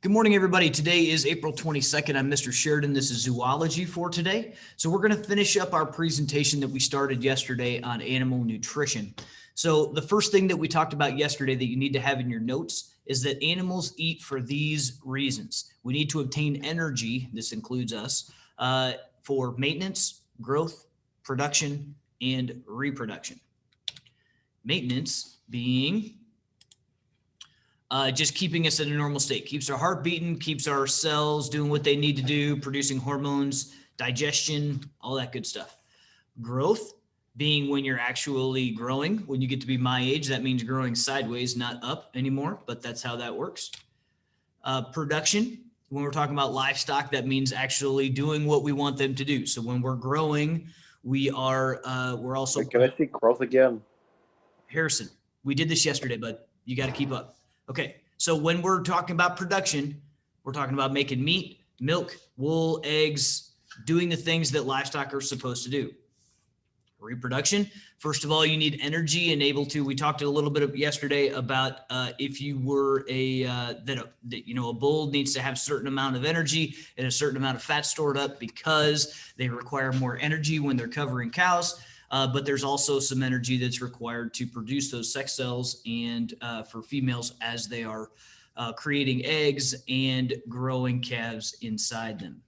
Good morning, everybody. Today is April 22nd. I'm Mr. Sheridan. This is Zoology for today. So we're going to finish up our presentation that we started yesterday on animal nutrition. So the first thing that we talked about yesterday that you need to have in your notes is that animals eat for these reasons. We need to obtain energy, this includes us, for maintenance, growth, production, and reproduction. Maintenance being just keeping us in a normal state, keeps our heart beating, keeps our cells doing what they need to do, producing hormones, digestion, all that good stuff. Growth being when you're actually growing. When you get to be my age, that means growing sideways, not up anymore, but that's how that works. Production, when we're talking about livestock, that means actually doing what we want them to do. So when we're growing, we're also. Wait, can I see growth again? Harrison, we did this yesterday, but you got to keep up. Okay, so when we're talking about production, we're talking about making meat, milk, wool, eggs, doing the things that livestock are supposed to do. Reproduction, first of all, you need energy and able to. We talked a little bit yesterday about if you were a bull needs to have a certain amount of energy and a certain amount of fat stored up because they require more energy when they're covering cows. But there's also some energy that's required to produce those sex cells and for females as they are creating eggs and growing calves inside them.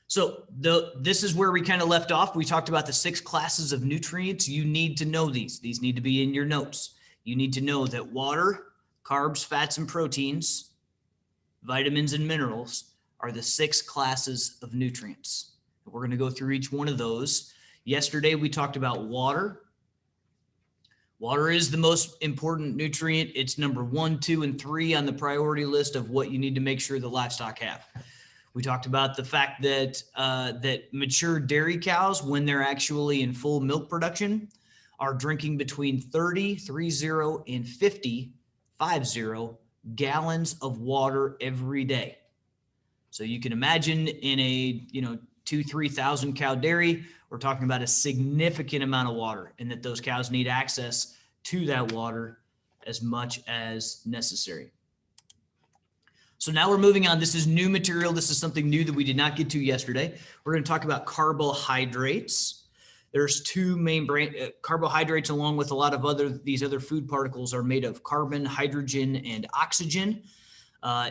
This is where we kind of left off. We talked about the 6 classes of nutrients. You need to know these. These need to be in your notes. You need to know that water, carbs, fats, and proteins, vitamins, and minerals are the 6 classes of nutrients. We're going to go through each one of those. Yesterday, we talked about water. Water is the most important nutrient. It's number 1, 2, and 3 on the priority list of what you need to make sure the livestock have. We talked about the fact that mature dairy cows, when they're actually in full milk production, are drinking between 30 and 50 gallons of water every day. So you can imagine in a 2,000-3,000 cow dairy, we're talking about a significant amount of water, and that those cows need access to that water as much as necessary. So now we're moving on. This is new material. This is something new that we did not get to yesterday. We're going to talk about carbohydrates. There's 2 main carbohydrates, along with a lot of these other food particles, are made of carbon, hydrogen, and oxygen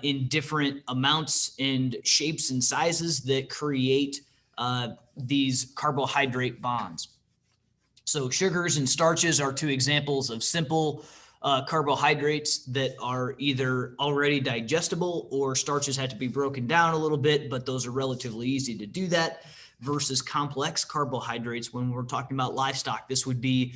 in different amounts and shapes and sizes that create these carbohydrate bonds. So sugars and starches are 2 examples of simple carbohydrates that are either already digestible, or starches had to be broken down a little bit, but those are relatively easy to do that, versus complex carbohydrates. When we're talking about livestock, this would be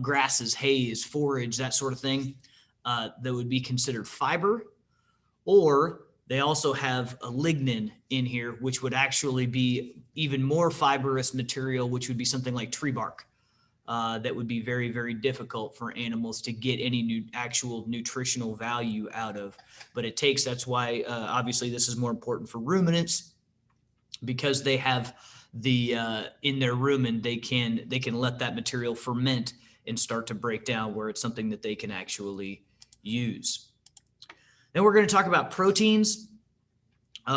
grasses, hay, forage, that sort of thing, that would be considered fiber. Or they also have a lignin in here, which would actually be even more fibrous material, which would be something like tree bark. That would be very, very difficult for animals to get any actual nutritional value out of. But it takes, that's why obviously this is more important for ruminants, because they have in their rumen, they can let that material ferment and start to break down, where it's something that they can actually use. Then we're going to talk about proteins.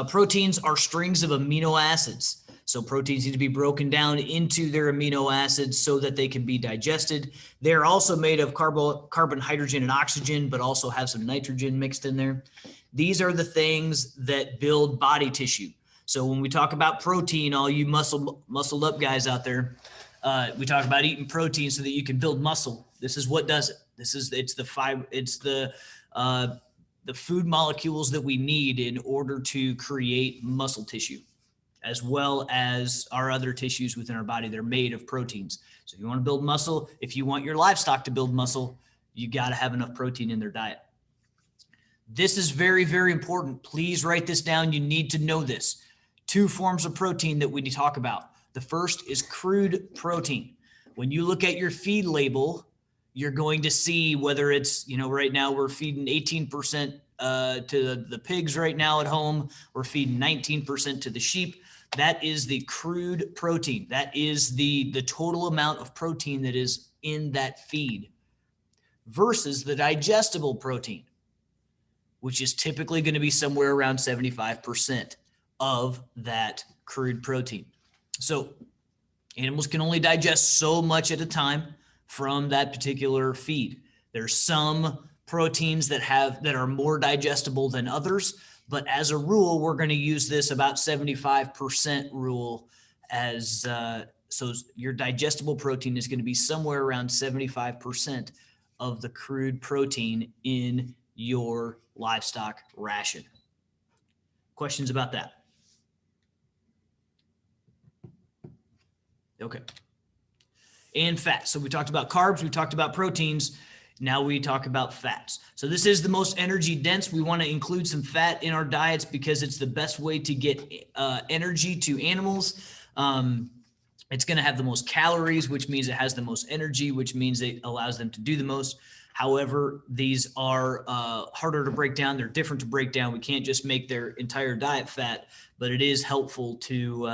Proteins are strings of amino acids. So proteins need to be broken down into their amino acids so that they can be digested. They're also made of carbon, hydrogen, and oxygen, but also have some nitrogen mixed in there. These are the things that build body tissue. So when we talk about protein, all you muscled up guys out there, we talk about eating protein so that you can build muscle. This is what does it. It's the food molecules that we need in order to create muscle tissue, as well as our other tissues within our body. They're made of proteins. So if you want to build muscle, if you want your livestock to build muscle, you got to have enough protein in their diet. This is very, very important. Please write this down. You need to know this. 2 forms of protein that we need to talk about. The first is crude protein. When you look at your feed label, you're going to see whether it's, right now we're feeding 18% to the pigs right now at home. We're feeding 19% to the sheep. That is the crude protein. That is the total amount of protein that is in that feed, versus the digestible protein. which is typically going to be somewhere around 75% of that crude protein. So animals can only digest so much at a time from that particular feed. There's some proteins that are more digestible than others, but as a rule, we're going to use this about 75% rule as so your digestible protein is going to be somewhere around 75% of the crude protein in your livestock ration. Questions about that? Okay. And fat. So we talked about carbs, we talked about proteins. Now we talk about fats. So this is the most energy dense. We want to include some fat in our diets because it's the best way to get energy to animals. It's going to have the most calories, which means it has the most energy, which means it allows them to do the most. However, these are harder to break down. They're different to break down. We can't just make their entire diet fat, but it is helpful to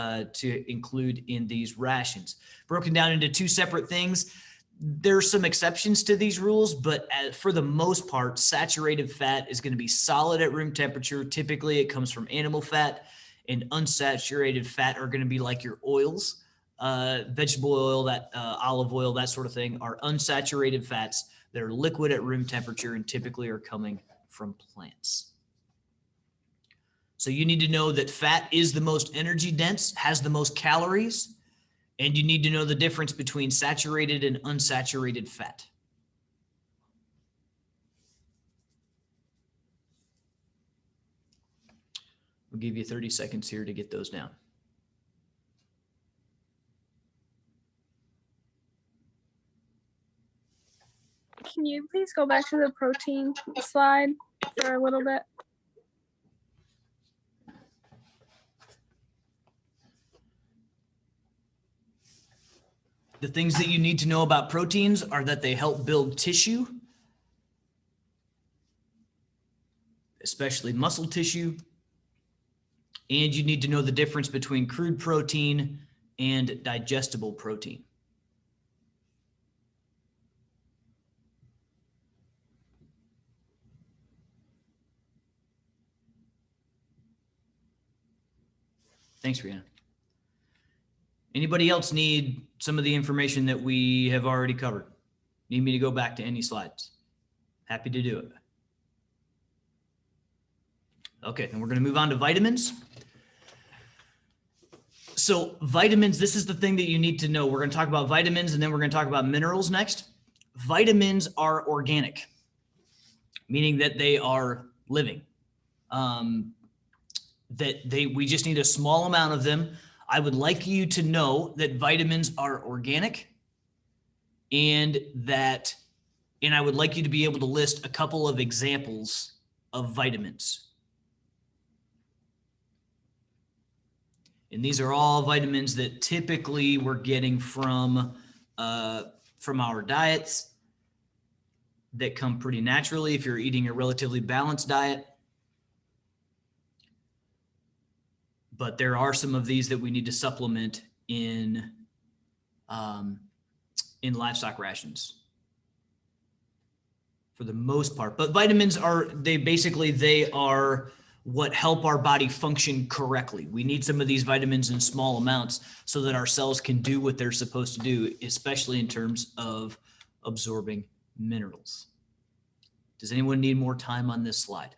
include in these rations. Broken down into two separate things. There's some exceptions to these rules, but for the most part, saturated fat is going to be solid at room temperature. Typically, it comes from animal fat, and unsaturated fat are going to be like your oils, vegetable oil, that olive oil, that sort of thing, are unsaturated fats that are liquid at room temperature and typically are coming from plants. So you need to know that fat is the most energy dense, has the most calories, and you need to know the difference between saturated and unsaturated fat. We'll give you 30 seconds here to get those down. Can you please go back to the protein slide for a little bit? The things that you need to know about proteins are that they help build tissue, especially muscle tissue. And you need to know the difference between crude protein and digestible protein. Thanks, Rihanna. Anybody else need some of the information that we have already covered? Need me to go back to any slides? Happy to do it. Okay, and we're going to move on to vitamins. So vitamins, this is the thing that you need to know. We're going to talk about vitamins and then we're going to talk about minerals next. Vitamins are organic, meaning that they are living. We just need a small amount of them. I would like you to know that vitamins are organic and I would like you to be able to list a couple of examples of vitamins. And these are all vitamins that typically we're getting from our diets that come pretty naturally if you're eating a relatively balanced diet. But there are some of these that we need to supplement in livestock rations for the most part. But vitamins they are what help our body function correctly. We need some of these vitamins in small amounts so that our cells can do what they're supposed to do, especially in terms of absorbing minerals. Does anyone need more time on this slide?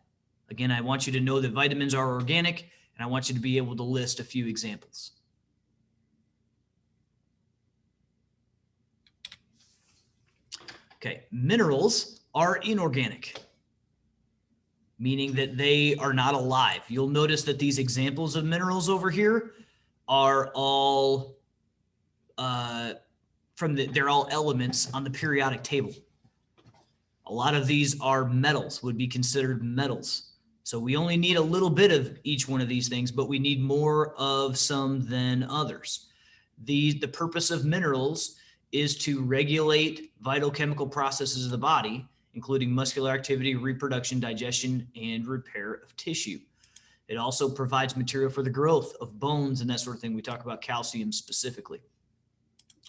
Again, I want you to know that vitamins are organic, and I want you to be able to list a few examples. Okay, minerals are inorganic, meaning that they are not alive. You'll notice that these examples of minerals over here are all they're all elements on the periodic table. A lot of these are metals, would be considered metals. So we only need a little bit of each one of these things, but we need more of some than others. The purpose of minerals is to regulate vital chemical processes of the body, including muscular activity, reproduction, digestion, and repair of tissue. It also provides material for the growth of bones and that sort of thing. We talk about calcium specifically.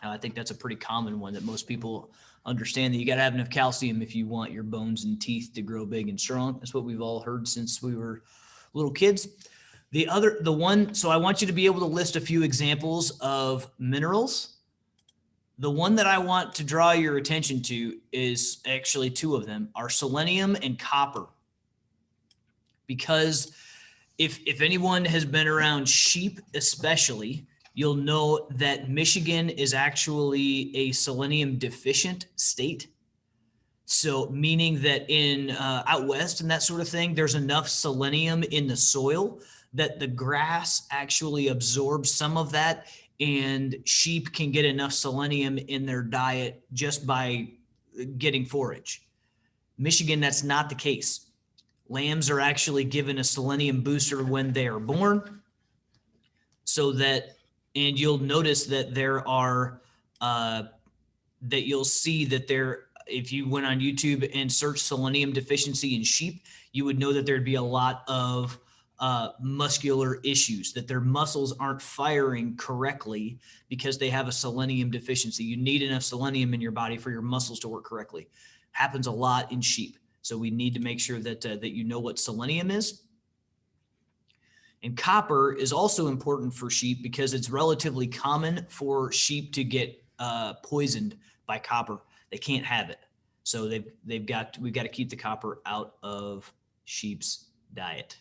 I think that's a pretty common one that most people understand, that you got to have enough calcium if you want your bones and teeth to grow big and strong. That's what we've all heard since we were little kids. So I want you to be able to list a few examples of minerals. The one that I want to draw your attention to is actually two of them, are selenium and copper. Because if anyone has been around sheep especially, you'll know that Michigan is actually a selenium deficient state. So meaning that in out west and that sort of thing, there's enough selenium in the soil that the grass actually absorbs some of that, and sheep can get enough selenium in their diet just by getting forage. Michigan, that's not the case. Lambs are actually given a selenium booster when they are born, so that, and you'll notice that there are, that you'll see that there, if you went on YouTube and searched selenium deficiency in sheep, you would know that there'd be a lot of muscular issues, that their muscles aren't firing correctly because they have a selenium deficiency. You need enough selenium in your body for your muscles to work correctly. Happens a lot in sheep. So we need to make sure that that you know what selenium is. And copper is also important for sheep because it's relatively common for sheep to get poisoned by copper. They can't have it. So we've got to keep the copper out of sheep's diet.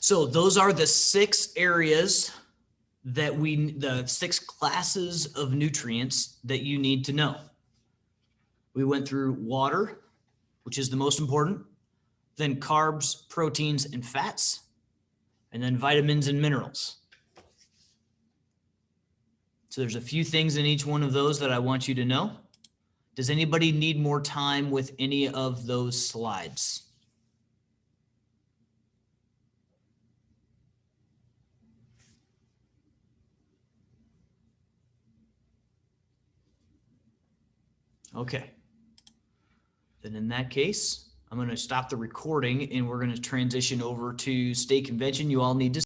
So those are the 6 areas that the 6 classes of nutrients that you need to know. We went through water, which is the most important, then carbs, proteins, and fats, and then vitamins and minerals. So there's a few things in each one of those that I want you to know. Does anybody need more time with any of those slides? Okay. Then in that case, I'm going to stop the recording and we're going to transition over to state convention. You all need to